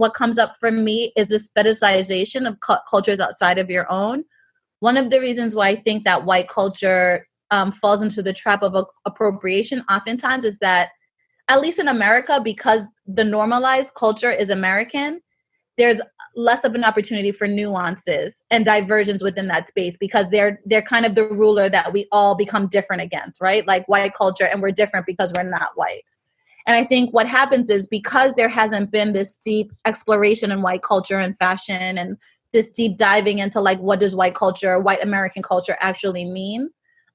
what comes up for me is this fetishization of cultures outside of your own. One of the reasons why I think that white culture falls into the trap of appropriation oftentimes is that, at least in America, because the normalized culture is American, there's less of an opportunity for nuances and diversions within that space, because they're kind of the ruler that we all become different against, right? Like white culture, and we're different because we're not white. And I think what happens is, because there hasn't been this deep exploration in white culture and fashion, and this deep diving into like, what does white culture, white American culture actually mean?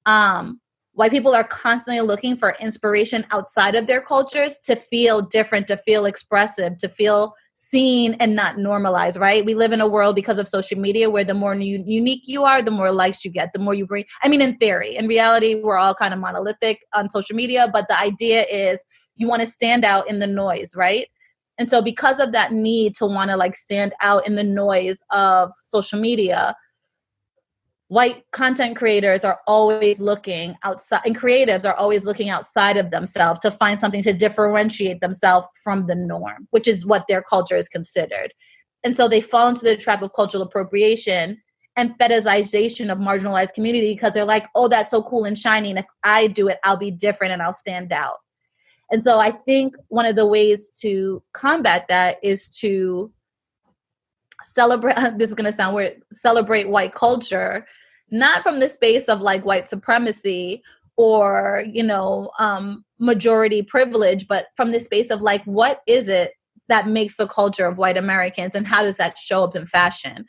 White people are constantly looking for inspiration outside of their cultures to feel different, to feel expressive, to feel seen and not normalized, right? We live in a world, because of social media, where the more unique you are, the more likes you get, the more you bring. I mean, in theory. In reality, we're all kind of monolithic on social media, but the idea is you want to stand out in the noise, right? And so because of that need to want to like stand out in the noise of social media, white content creators are always looking outside, and creatives are always looking outside of themselves to find something to differentiate themselves from the norm, which is what their culture is considered. And so they fall into the trap of cultural appropriation and fetishization of marginalized community, because they're like, oh, that's so cool and shiny, and if I do it, I'll be different and I'll stand out. And so I think one of the ways to combat that is to celebrate, this is going to sound weird, celebrate white culture, not from the space of like white supremacy or, majority privilege, but from the space of like, what is it that makes the culture of white Americans, and how does that show up in fashion?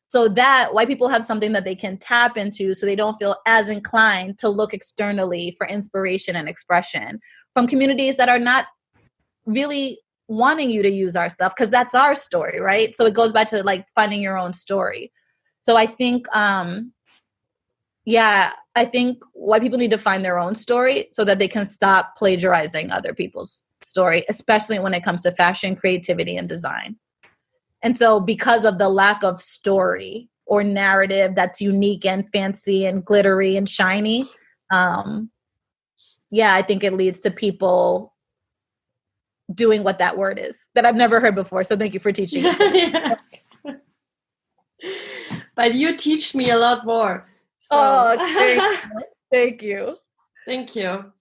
So that white people have something that they can tap into, so they don't feel as inclined to look externally for inspiration and expression from communities that are not really wanting you to use our stuff, because that's our story, right? So it goes back to like finding your own story. So I think, I think white people need to find their own story so that they can stop plagiarizing other people's story, especially when it comes to fashion, creativity, and design. And so because of the lack of story or narrative that's unique and fancy and glittery and shiny, I think it leads to people doing what that word is that I've never heard before. So thank you for teaching it to me. Yeah. But you teach me a lot more. So. Oh, thank you. Thank you.